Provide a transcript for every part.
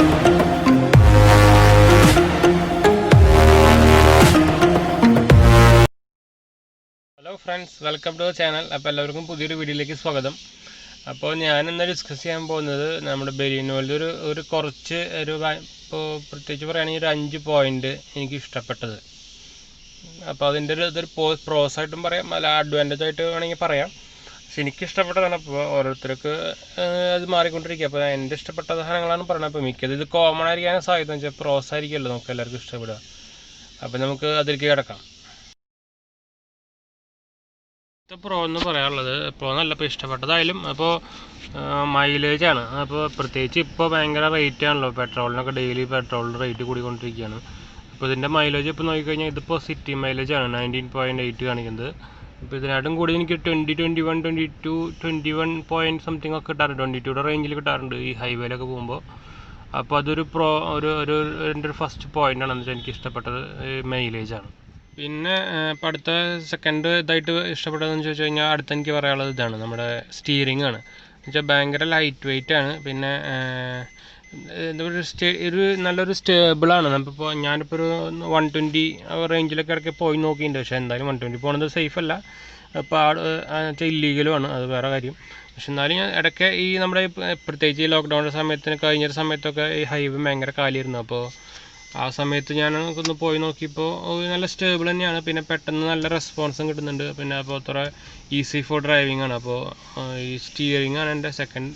Hello friends, welcome to channel. അപ്പോൾ എല്ലാവർക്കും പുതിയൊരു വീഡിയോയിലേക്ക് സ്വാഗതം. അപ്പോൾ ഞാനിന്ന് ഡിസ്കസ് ചെയ്യാൻ പോകുന്നത് നമ്മുടെ ബെലീനോയിലെ ഒരു കുറച്ച് ഇപ്പോൾ പ്രത്യേകിച്ച് പറയുകയാണെങ്കിൽ ഒരു 5 പോയിൻ്റ് എനിക്ക് ഇഷ്ടപ്പെട്ടത്. അപ്പോൾ അതിൻ്റെ ഇതൊരു പ്രോസായിട്ടും പറയാം, അല്ല അഡ്വാൻറ്റേജ് ആയിട്ട് വേണമെങ്കിൽ പറയാം. പക്ഷെ എനിക്കിഷ്ടപ്പെട്ടതാണ്. അപ്പോൾ ഓരോരുത്തർക്ക് അത് മാറിക്കൊണ്ടിരിക്കുക. അപ്പോൾ എൻ്റെ ഇഷ്ടപ്പെട്ട സാധനങ്ങളാണ് പറയുന്നത്. അപ്പോൾ മിക്കത് ഇത് കോമൺ ആയിരിക്കാനും സാധ്യത വെച്ചാൽ പ്രോസ് ആയിരിക്കുമല്ലോ നമുക്ക് എല്ലാവർക്കും ഇഷ്ടപ്പെടുക. അപ്പോൾ നമുക്ക് അതിലേക്ക് കിടക്കാം. പ്രോ എന്ന് പറയാനുള്ളത്, പ്രോ എന്നല്ല ഇപ്പോൾ ഇഷ്ടപ്പെട്ടതായാലും അപ്പോൾ മൈലേജാണ്. അപ്പോൾ പ്രത്യേകിച്ച് ഇപ്പോൾ ഭയങ്കര റേറ്റ് ആണല്ലോ, പെട്രോളിനൊക്കെ ഡെയിലി പെട്രോളിൻ്റെ റേറ്റ് കൂടിക്കൊണ്ടിരിക്കുകയാണ്. അപ്പോൾ ഇതിൻ്റെ മൈലേജ് ഇപ്പോൾ നോക്കിക്കഴിഞ്ഞാൽ ഇതിപ്പോൾ സിറ്റി മൈലേജാണ് 19.8 കാണിക്കുന്നത്. അപ്പോൾ ഇതിനായിട്ടും കൂടി എനിക്ക് 20, 21, 22, 21 പോയിൻറ്റ് സംതിങ് ഒക്കെ കിട്ടാറുണ്ട്. 22യുടെ റേഞ്ചിൽ കിട്ടാറുണ്ട് ഈ ഹൈവേയിലൊക്കെ പോകുമ്പോൾ. അപ്പോൾ അതൊരു എൻ്റെ ഒരു ഫസ്റ്റ് പോയിൻ്റാണ് എന്ന് വെച്ചാൽ എനിക്ക് ഇഷ്ടപ്പെട്ടത് മൈലേജാണ്. പിന്നെ ഇപ്പം അടുത്ത സെക്കൻഡ് ഇതായിട്ട് ഇഷ്ടപ്പെട്ടതെന്ന് ചോദിച്ചു കഴിഞ്ഞാൽ അടുത്ത എനിക്ക് പറയാനുള്ളത് ഇതാണ്, നമ്മുടെ സ്റ്റിയറിംഗ് ആണ്. എന്ന് വെച്ചാൽ ഭയങ്കര ലൈറ്റ് വെയിറ്റ് ആണ്. പിന്നെ എന്താ പറയുക, ഒരു നല്ലൊരു സ്റ്റേബിളാണ്. നമുക്കിപ്പോൾ ഞാനിപ്പോൾ ഒരു 120 റേഞ്ചിലൊക്കെ ഇടയ്ക്ക് പോയി നോക്കിയിട്ടുണ്ട്. പക്ഷേ എന്തായാലും 120 പോകുന്നത് സേഫ് അല്ല, അപ്പോൾ വെച്ചാൽ ഇല്ലീഗലുമാണ്, അത് വേറെ കാര്യം. പക്ഷെ എന്നാലും ഞാൻ ഇടയ്ക്ക് ഈ നമ്മുടെ പ്രത്യേകിച്ച് ഈ ലോക്ക്ഡൗണിൻ്റെ സമയത്തിന് കഴിഞ്ഞൊരു സമയത്തൊക്കെ ഈ ഹൈവേ ഭയങ്കര കാലിയായിരുന്നു. അപ്പോൾ ആ സമയത്ത് ഞാൻ ഒന്ന് പോയി നോക്കിയപ്പോൾ നല്ല സ്റ്റേബിൾ തന്നെയാണ്. പിന്നെ പെട്ടെന്ന് നല്ല റെസ്പോൺസും കിട്ടുന്നുണ്ട്. പിന്നെ അപ്പോൾ അത്ര ഈസി ഫോർ ഡ്രൈവിംഗ് ആണ്. അപ്പോൾ ഈ സ്റ്റിയറിംഗ് ആണ് എൻ്റെ സെക്കൻഡ്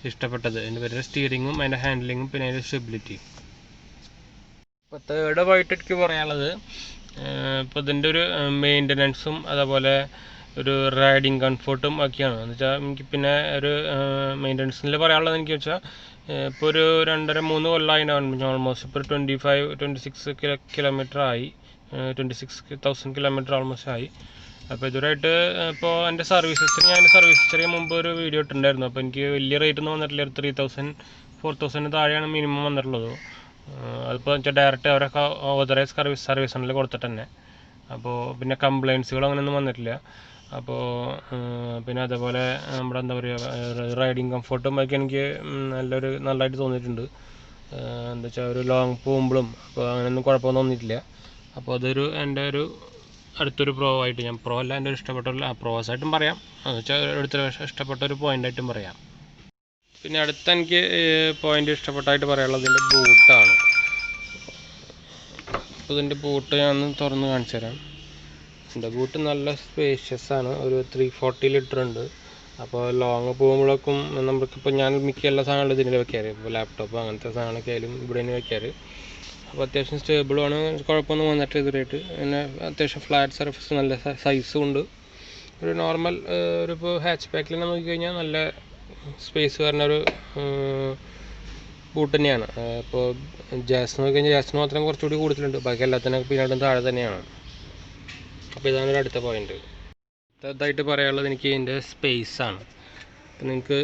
ഇഷ്ടപ്പെട്ടത്. എൻ്റെ പേര് സ്റ്റിയറിങ്ങും അതിൻ്റെ ഹാൻഡ്ലിങ്ങും പിന്നെ അതിൻ്റെ സ്റ്റെബിലിറ്റി. ഇപ്പോൾ തേർഡ് ആയിട്ട് എനിക്ക് പറയാനുള്ളത്, ഇപ്പോൾ ഇതിൻ്റെ ഒരു മെയിൻ്റനൻസും അതേപോലെ ഒരു റൈഡിങ് കംഫർട്ടും ഒക്കെയാണ്. എന്ന് വെച്ചാൽ എനിക്ക് പിന്നെ ഒരു മെയിൻ്റനൻസിൽ പറയാനുള്ളത് എനിക്ക് വെച്ചാൽ ഇപ്പോൾ ഒരു 2.5-3 കൊല്ലമായിട്ടുണ്ടാവും ഓൾമോസ്റ്റ്. ഇപ്പോൾ 26 കിലോമീറ്റർ ആയി, 26,000 കിലോമീറ്റർ ഓൾമോസ്റ്റ് ആയി. അപ്പോൾ ഇതുവരെയായിട്ട് ഇപ്പോൾ എൻ്റെ സർവീസസിന് ഞാൻ സർവീസ് ചെറിയ മുമ്പ് ഒരു വീഡിയോ ഇട്ടിട്ടുണ്ടായിരുന്നു. അപ്പോൾ എനിക്ക് വലിയ റേറ്റ് ഒന്നും വന്നിട്ടില്ല. 3,000, 4,000 താഴെയാണ് മിനിമം വന്നിട്ടുള്ളത്. അതിപ്പോൾ വെച്ചാൽ ഡയറക്റ്റ് അവരൊക്കെ ഓതറൈസ് സർവീസ് സെൻ്ററിൽ കൊടുത്തിട്ട് തന്നെ. അപ്പോൾ പിന്നെ കംപ്ലയിൻസുകൾ അങ്ങനെയൊന്നും വന്നിട്ടില്ല. അപ്പോൾ പിന്നെ അതേപോലെ നമ്മുടെ എന്താ പറയുക, റൈഡിങ് കംഫർട്ടും ഒക്കെ എനിക്ക് നല്ലതായിട്ട് തോന്നിയിട്ടുണ്ട്. എന്താ വെച്ചാൽ ഒരു ലോങ് പോകുമ്പോഴും അപ്പോൾ അങ്ങനെയൊന്നും കുഴപ്പമൊന്നും തോന്നിയിട്ടില്ല. അപ്പോൾ അതൊരു എൻ്റെ ഒരു അടുത്തൊരു പ്രോ ആയിട്ട്, ഞാൻ പ്രോ അല്ല, എൻ്റെ ഒരു ഇഷ്ടപ്പെട്ട പ്രോസ് ആയിട്ടും പറയാം, എന്ന് വെച്ചാൽ അടുത്തൊരു ഇഷ്ടപ്പെട്ട ഒരു പോയിൻ്റായിട്ടും പറയാം. പിന്നെ അടുത്ത എനിക്ക് പോയിൻ്റ് ഇഷ്ടപ്പെട്ടായിട്ട് പറയാനുള്ളത് ഇതിൻ്റെ ബൂട്ടാണ്. അപ്പോൾ ഇതിൻ്റെ ബൂട്ട് ഞാൻ ഒന്ന് തുറന്ന് കാണിച്ചു തരാം. എൻ്റെ ബൂട്ട് നല്ല സ്പേഷ്യസ് ആണ്, ഒരു 340 ലിറ്റർ ഉണ്ട്. അപ്പോൾ ലോങ് പോകുമ്പോഴേക്കും നമുക്കിപ്പോൾ ഞാൻ മിക്ക എല്ലാ സാധനങ്ങളും ഇതിൽ വെക്കാറ്. ഇപ്പോൾ ലാപ്ടോപ്പ് അങ്ങനത്തെ സാധനങ്ങളൊക്കെ ആയാലും ഇവിടെ തന്നെ വെക്കാറ്. അപ്പോൾ അത്യാവശ്യം സ്റ്റേബിളുമാണ്, കുഴപ്പമൊന്നും വന്നിട്ട് ഇതുവരെയായിട്ട്. പിന്നെ അത്യാവശ്യം ഫ്ലാറ്റ് സർഫസ്, നല്ല സൈസും ഉണ്ട്. ഒരു നോർമൽ ഇപ്പോൾ ഹാച്ച് പാക്കിൽ നോക്കിക്കഴിഞ്ഞാൽ നല്ല സ്പേസ് വരുന്നൊരു ബൂട്ട് തന്നെയാണ്. ഇപ്പോൾ ജാസ് നോക്കിക്കഴിഞ്ഞാൽ ജാസിന് മാത്രം കുറച്ചുകൂടി കൂടുതലുണ്ട്, ബാക്കി എല്ലാത്തിനും പിന്നീടും താഴെ തന്നെയാണ്. അപ്പോൾ ഇതാണ് ഒരു അടുത്ത പോയിൻ്റ്. അടുത്തതായിട്ട് പറയാനുള്ളത് എനിക്ക് ഇതിൻ്റെ സ്പേസാണ്. അപ്പോൾ നിങ്ങൾക്ക്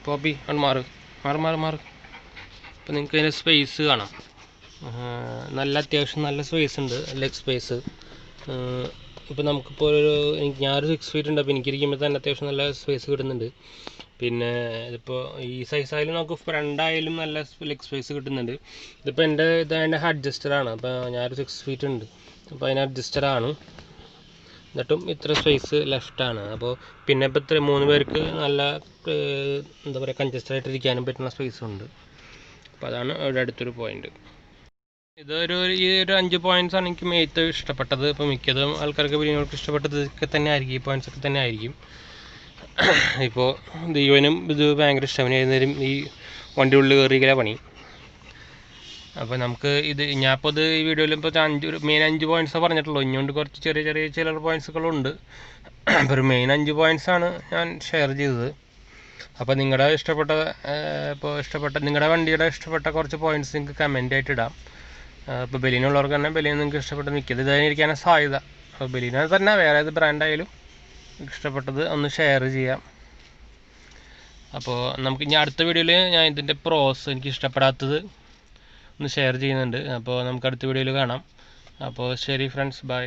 പോപ്പി ആണ് മാറ്. അപ്പോൾ നിങ്ങൾക്ക് അതിൻ്റെ സ്പേസ് കാണാം. അത്യാവശ്യം നല്ല സ്പേസ് ഉണ്ട്, ലെഗ് സ്പേസ്. ഇപ്പോൾ നമുക്കിപ്പോൾ ഞാനൊരു 6 ഫീറ്റ് ഉണ്ട്. അപ്പോൾ എനിക്കിരിക്കുമ്പോൾ തന്നെ അത്യാവശ്യം നല്ല സ്പേസ് കിട്ടുന്നുണ്ട്. പിന്നെ ഇതിപ്പോൾ ഈ സൈസായാലും നമുക്ക് ഫ്രണ്ടായാലും നല്ല ലെഗ് സ്പേസ് കിട്ടുന്നുണ്ട്. ഇതിപ്പോൾ അതിൻ്റെ അഡ്ജസ്റ്ററാണ്. അപ്പോൾ ഞാനൊരു 6 ഫീറ്റ് ഉണ്ട്, അപ്പോൾ അതിന് അഡ്ജസ്റ്ററാണ്. എന്നിട്ടും ഇത്ര സ്പേസ് ലെഫ്റ്റാണ്. അപ്പോൾ പിന്നെ ഇപ്പോൾ 3 പേർക്ക് നല്ല എന്താ പറയുക, കൺജസ്റ്റഡ് ആയിട്ടിരിക്കാനും പറ്റുന്ന സ്പേസും ഉണ്ട്. അപ്പോൾ അതാണ് ഇവിടെ അടുത്തൊരു പോയിൻ്റ്. ഈ ഒരു 5 പോയിൻറ്റ്സാണ് എനിക്ക് ഏറ്റവും ഇഷ്ടപ്പെട്ടത്. ഇപ്പോൾ മിക്കതും ആൾക്കാർക്ക് ബെലീനോക്ക് ഇഷ്ടപ്പെട്ടത് ഇതൊക്കെ തന്നെ ആയിരിക്കും, ഈ പോയിൻറ്റ്സൊക്കെ തന്നെ ആയിരിക്കും. ഇപ്പോൾ ദൈവനും ഇത് ഭയങ്കര ഇഷ്ടമായിരുന്നു, ഈ വണ്ടി ഉള്ളിൽ കയറിയില്ല പണി. അപ്പോൾ നമുക്ക് ഞാനിപ്പോൾ ഈ വീഡിയോയിൽ ഇപ്പോൾ മെയിൻ 5 പോയിൻറ്റ്സാണ് പറഞ്ഞിട്ടുള്ളൂ. ഇനിയുണ്ട് കുറച്ച് ചില പോയിൻറ്റ്സുകളുണ്ട്. അപ്പോൾ ഒരു മെയിൻ 5 പോയിൻറ്റ്സാണ് ഞാൻ ഷെയർ ചെയ്തത്. അപ്പോൾ നിങ്ങളുടെ നിങ്ങളുടെ വണ്ടിയുടെ ഇഷ്ടപ്പെട്ട കുറച്ച് പോയിൻറ്റ്സ് നിങ്ങൾക്ക് കമൻ്റ് ആയിട്ട് ഇടാം. ഇപ്പോൾ ബെലീനോ ഉള്ളവർക്ക് തന്നെ ബെലീനോ നിങ്ങൾക്ക് ഇഷ്ടപ്പെട്ട മിക്കത് ഇതായിരിക്കാനാണ് സാധ്യത. അപ്പോൾ ബെലീനോ തന്നെ വേറെ ഏത് ബ്രാൻഡായാലും ഇഷ്ടപ്പെട്ടത് ഒന്ന് ഷെയർ ചെയ്യാം. അപ്പോൾ നമുക്ക് ഇനി അടുത്ത വീഡിയോയിൽ ഞാൻ ഇതിൻ്റെ പ്രോസ് എനിക്ക് ഇഷ്ടപ്പെടാത്തത് ഒന്ന് ഷെയർ ചെയ്യുന്നുണ്ട്. അപ്പോൾ നമുക്ക് അടുത്ത വീഡിയോയിൽ കാണാം. അപ്പോൾ ശരി ഫ്രണ്ട്സ്, ബൈ.